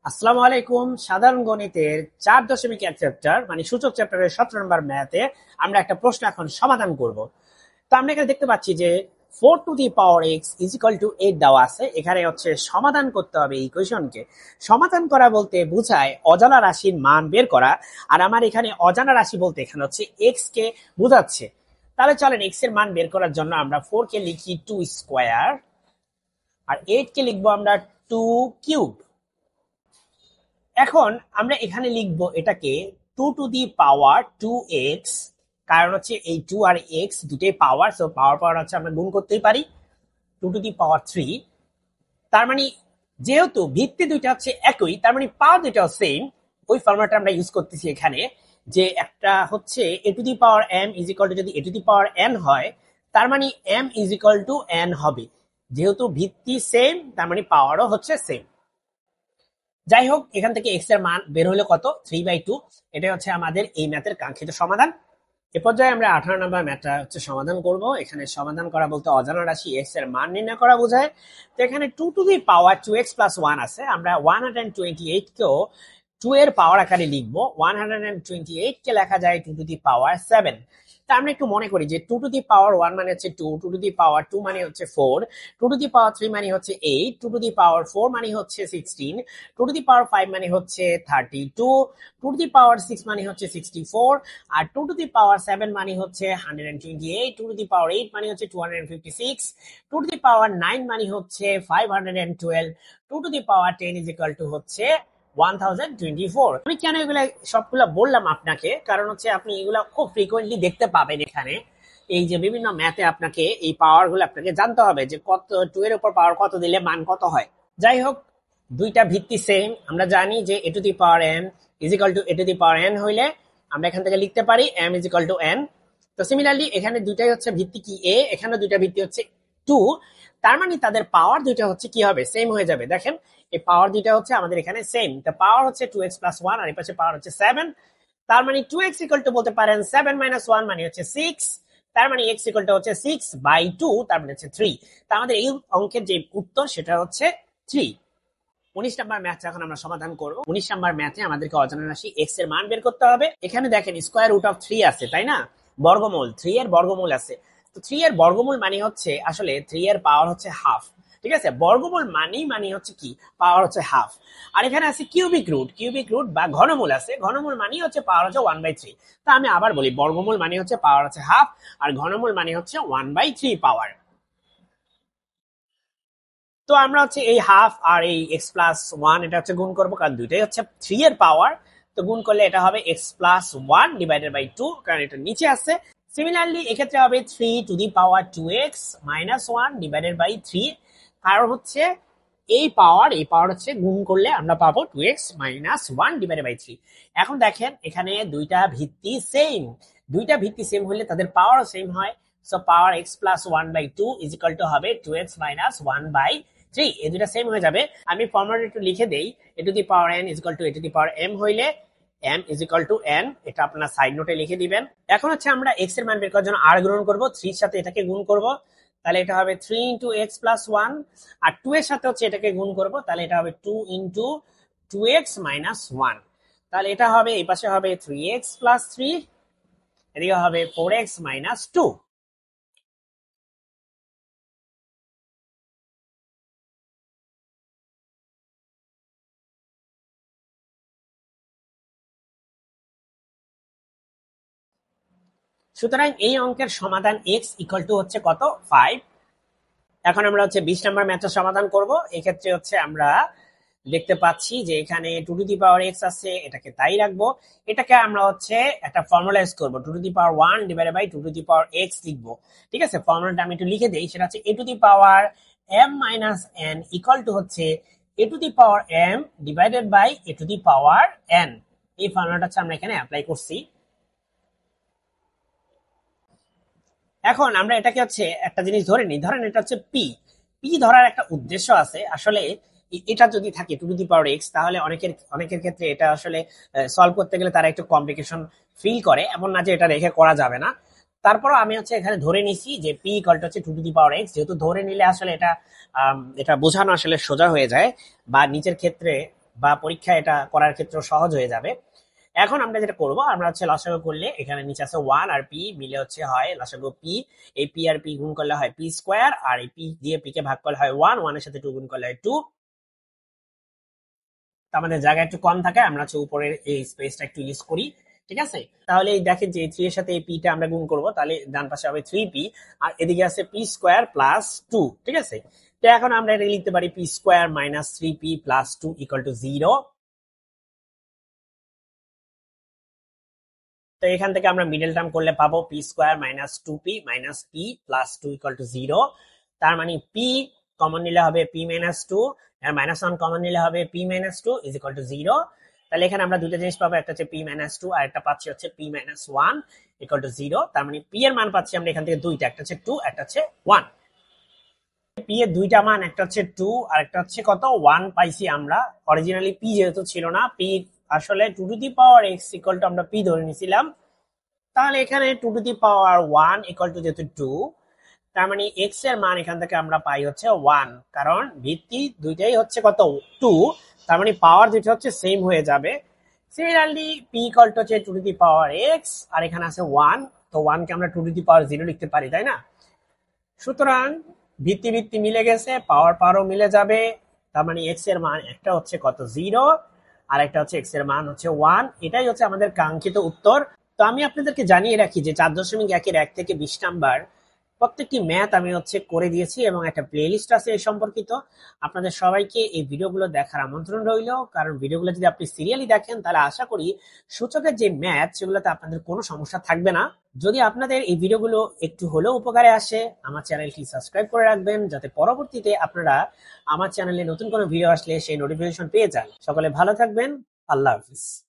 আসসালামু আলাইকুম। সাধারণ গণিতের 4.1 চ্যাপ্টার মানে সূচক চ্যাপ্টারের 17 নম্বর ম্যাথে আমরা একটা প্রশ্ন এখন সমাধান করব। তো আমরা এখানে দেখতে পাচ্ছি যে 4 two the power x is equal to 8 দেওয়া আছে। এখানে হচ্ছে সমাধান করতে হবে এই ইকুয়েশনকে। সমাধান করা বলতে বোঝায় অজানা রাশির মান বের করা, আর আমার এখানে অজানা রাশি বলতে এখানে হচ্ছে এক্স কে বোঝাচ্ছে। তাহলে চলেন এক্স এর মান বের করার জন্য আমরা 4 কে লিখি 2 স্কয়ার, আর 8 কে লিখবো আমরা 2 কিউব। এখন আমরা এখানে লিখব এটাকে 2 টু দি পাওয়ার 2x, কারণ হচ্ছে এই 2 আর x দুটোই পাওয়ার, সো পাওয়ার পাওয়ার হচ্ছে আমরা গুণ করতেই পারি 2 টু দি পাওয়ার 3। তার মানে যেহেতু ভিত্তি দুইটা হচ্ছে একই, তার মানে পাওয়ার দুইটাও সেম। ওই ফর্মুলাটা আমরা ইউজ করতেছি এখানে, যে একটা হচ্ছে a to the power m is equal to, যদি a to the power n হয় তার মানে m is equal to n হবে। যেহেতু ভিত্তি সেম তার মানে পাওয়ারও হচ্ছে সেম। যাই হোক, এখান থেকে এক্স এর মান বের হলো কত, 3/2। এটাই হচ্ছে আমাদের এই ম্যাথের কাঙ্ক্ষিত সমাধান। এ পর্যায়ে আমরা 18 নম্বর ম্যাথটা হচ্ছে সমাধান করব। এখানে সমাধান করা বলতে অজানা রাশি এক্স এর মান নির্ণয় করা বোঝায়। তো এখানে 2 to the power 2x plus 1 আছে। আমরা 128 কেও 2 এর পাওয়ার আকারে লিখবো। 128 কে লেখা যায় 2 টু দি পাওয়ার 7। তা আমরা একটু মনে করি যে 2 টু দি পাওয়ার 1 মানে হচ্ছে 2, 2 টু দি পাওয়ার 2 মানে হচ্ছে 4, 2 টু দি পাওয়ার 3 মানে হচ্ছে 8, 2 টু দি পাওয়ার 4 মানে হচ্ছে 16, 2 টু দি পাওয়ার 5 মানে হচ্ছে 32, 2 টু দি পাওয়ার 6 মানে হচ্ছে 64, আর 2 টু দি পাওয়ার 7 মানে হচ্ছে 128, 2 টু দি পাওয়ার 8 মানে হচ্ছে 256, 2 টু দি পাওয়ার 9 মানে হচ্ছে 512, 2 to the power 10 is equal to হচ্ছে 1024। আমি কেন এগুলা সবগুলা বললাম আপনাকে, কারণ হচ্ছে আপনি এগুলা খুব ফ্রিকোয়েন্টলি দেখতে পাবেন এখানে। এই যে বিভিন্ন ম্যাথে আপনাকে এই পাওয়ার গুলো আপনাকে জানতে হবে যে কত 2 এর উপর পাওয়ার কত দিলে মান কত হয়। যাই হোক, দুইটা ভিত্তি সেম। আমরা জানি যে a to the power n is equal to a to the power n হইলে আমরা এখান থেকে লিখতে পারি m is equal to n। তো সিমিলারলি এখানে দুইটাই হচ্ছে ভিত্তি কি a, এখানে দুইটা ভিত্তি হচ্ছে 2। তার মানে তাদের পাওয়ার দুইটা হচ্ছে কি হবে, সেম হয়ে যাবে। দেখেন এই পাওয়ার দুইটা হচ্ছে আমাদের এখানে সেম। তো পাওয়ার হচ্ছে 2x প্লাস 1 আর এই পাশে পাওয়ার হচ্ছে 7। তার মানে 2x ইকুয়াল টু বলতে পারেন 7 মাইনাস 1 মানে হচ্ছে 6। তার মানে x ইকুয়াল টু হচ্ছে 6/2, তার মানে হচ্ছে 3। তা আমাদের এই অঙ্কের যে উত্তর সেটা হচ্ছে 3। 19 নাম্বার ম্যাথ এখন আমরা সমাধান করব। 19 নাম্বার ম্যাথে আমাদেরকে অজানা রাশি x এর মান বের করতে হবে। এখানে দেখেন স্কয়ার রুট অফ 3 আছে, তাই না? বর্গমূল 3 এর বর্গমূল আছে। তো 3 এর বর্গমূল মানে হচ্ছে আসলে 3 এর পাওয়ার হচ্ছে হাফ। ঠিক আছে, বর্গমূল মানে হচ্ছে কি, পাওয়ার হচ্ছে হাফ। আর এখানে আছে কিউবিক রুট বা ঘনমূল আছে। ঘনমূল মানে হচ্ছে পাওয়ার হচ্ছে 1/3। তা আমি আবার বলি, বর্গমূল মানে হচ্ছে পাওয়ার হচ্ছে হাফ, আর ঘনমূল মানে হচ্ছে 1/3 পাওয়ার। তো আমরা হচ্ছে এই হাফ আর এই এক্স প্লাস 1 এটা হচ্ছে গুণ করবো, কারণ দুইটাই হচ্ছে 3 এর পাওয়ার। তো গুণ করলে এটা হবে এক্স প্লাস 1 ডিভাইডেড বাই 2, কারণ এটা নিচে আছে। সিমিলারলি এক্ষেত্রে হবে 3 to the power 2x minus 1 divided by 3, কারণ হচ্ছে এই পাওয়ার হচ্ছে গুণ করলে আমরা পাবো 2x মাইনাস 1 ডিভাইডেড বাই 3। এখন দেখেন এখানে দুইটা ভিত্তি সেম হলে তাদের পাওয়ারও সেম হয়। So power x plus 1/2 is equal to হবে 2x মাইনাস 1/3। এই দুইটা সেম হয়ে যাবে। আমি ফর্মুলা একটু লিখে দেই, a to the power n is equal to a to the power m হইলে m is equal to n, এটা আপনার সাইড নোটে লিখে দিবেন। এখন হচ্ছে আমরা x এর মান বের করার জন্য r গ্রহণ করব, 3 এর সাথে এটাকে গুণ করব, তাহলে এটা হবে 3 ইন্টু x প্লাস 1, আর 2 এর সাথে হচ্ছে এটাকে গুণ করব, তাহলে এটা হবে 2 ইন্টু 2x মাইনাস 1। তাহলে এটা হবে, এই পাশে হবে 3x প্লাস 3, এদিকে হবে 4x মাইনাস 2। সুতরাং এই অঙ্কের সমাধান x ইকুয়াল টু হচ্ছে কত, 5। এখন আমরা হচ্ছে 20 নম্বর ম্যাথের সমাধান করব। এক্ষেত্রে হচ্ছে আমরা দেখতে পাচ্ছি যে এখানে 2 টু দি পাওয়ার x আছে, এটাকে তাই রাখবো। এটাকে আমরা হচ্ছে একটা ফর্মুলাইজ করব, 2 to the power 1 divided by 2 to the power x লিখবো। ঠিক আছে, ফর্মুলাটা আমি একটু লিখে দেই, সেটা হচ্ছে a to the power m minus n equal to হচ্ছে a to the power m divided by a to the power n। এই ফর্মুলাটা হচ্ছে আমরা এখানে অ্যাপ্লাই করছি। এখন আমরা এটাকে হচ্ছে একটা জিনিস ধরে নিই, ধরেন এটা হচ্ছে পি ধরার একটা উদ্দেশ্য আছে। আসলে এটা যদি থাকে 2 টু দি পাওয়ার x, তাহলে অনেকের ক্ষেত্রে এটা আসলে সলভ করতে গেলে তারা একটু কমপ্লিকেশন ফিল করে, এমন না যে এটা রেখে করা যাবে না। তারপরও আমি হচ্ছে এখানে ধরে নিছি যে পি ইকুয়াল টু হচ্ছে 2 টু দি পাওয়ার x। যেহেতু ধরে নিলে আসলে এটা বোঝানো আসলে সোজা হয়ে যায়, বা নিচের ক্ষেত্রে বা পরীক্ষায় এটা করার ক্ষেত্রে সহজ হয়ে যাবে। এখন আমরা যেটা করব, আমরা হচ্ছে লসাগু করলে এখানে নিচে আছে 1 আর p মিলে হচ্ছে হয় লসাগু p। এই p আর p গুণ করলে হয় p স্কয়ার, আর এই p দিয়ে p কে ভাগ করলে হয় 1, 1 এর সাথে 2 গুণ করলে হয় 2। আমাদের জায়গা একটু কম থাকে, আমরা হচ্ছে উপরের এই স্পেসটা একটু ইউজ করি। ঠিক আছে, তাহলে এই দেখেন যে 3 এর সাথে এই p টা আমরা গুণ করব, তাহলে ডান পাশে হবে 3p আর এদিকে আছে p স্কয়ার প্লাস 2। ঠিক আছে, তো এখন আমরা এটা লিখতে পারি p square minus 3p plus 2 equal to 0। তো এখান থেকে আমরা মিডল টার্ম করলে পাবো p square minus 2p minus p plus 2 equal to 0। তার মানে p কমন নিলে হবে p মাইনাস 2, আর মাইনাস 1 কমন নিলে হবে p minus 2 is equal to 0। তাহলে এখানে আমরা দুটো জিনিস পাবো, একটা হচ্ছে p মাইনাস 2 আর একটা পাচ্ছি হচ্ছে p মাইনাস 1 ইকুয়াল টু 0। তার মানে p এর মান পাচ্ছি আমরা এখান থেকে দুইটা, একটা হচ্ছে 2 একটা হচ্ছে 1। p এর দুইটা মান, একটা হচ্ছে 2 আর একটা হচ্ছে কত 1 পাইছি আমরা। অরিজিনালি p যেহেতু ছিল না, p আসলে 2 to the power x equal to আমরা p ধরে নিয়েছিলাম। তাহলে এখানে 2 to the power 1 equal to যেহেতু 2, তার মানে x এর মান এখান থেকে আমরা পাই হচ্ছে 1, কারণ ভিত্তি দুইটাই হচ্ছে কত 2, তার মানে পাওয়ার দুইটা হচ্ছে সেম হয়ে যাবে। সিমিলারলি p ইকুয়াল টু হচ্ছে 2 টু দি পাওয়ার x, আর এখানে আছে 1, তো 1 কে আমরা 2 টু দি পাওয়ার 0 লিখতে পারি, তাই না? সুতরাং ভিত্তি ভিত্তি মিলে গেছে, পাওয়ার পাওয়ারও মিলে যাবে। তার মানে x এর মান একটা হচ্ছে কত 0 আর একটা হচ্ছে x এর মান হচ্ছে 1। এটাই হচ্ছে আমাদের কাঙ্ক্ষিত উত্তর। তো আমি আপনাদেরকে জানিয়ে রাখি যে 4.1 1 থেকে 20 নাম্বার প্রত্যেকটি ম্যাথ আমি হচ্ছে করে দিয়েছি এবং একটা প্লেলিস্ট আছে এই সম্পর্কিত। আপনাদের সবাইকে এই ভিডিওগুলো দেখার আমন্ত্রণ রইল, কারণ ভিডিওগুলো যদি আপনি সিরিয়ালি দেখেন তাহলে আশা করি সূচকের যে ম্যাথ সেগুলোতে আপনাদের কোনো সমস্যা থাকবে না। যদি আপনাদের এই ভিডিওগুলো একটু হলেও উপকারে আসে, আমার চ্যানেলটি সাবস্ক্রাইব করে রাখবেন যাতে পরবর্তীতে আপনারা আমার চ্যানেলে নতুন কোনো ভিডিও আসলে সেই নোটিফিকেশন পেয়ে যান। সকলে ভালো থাকবেন, আল্লাহ হাফিজ।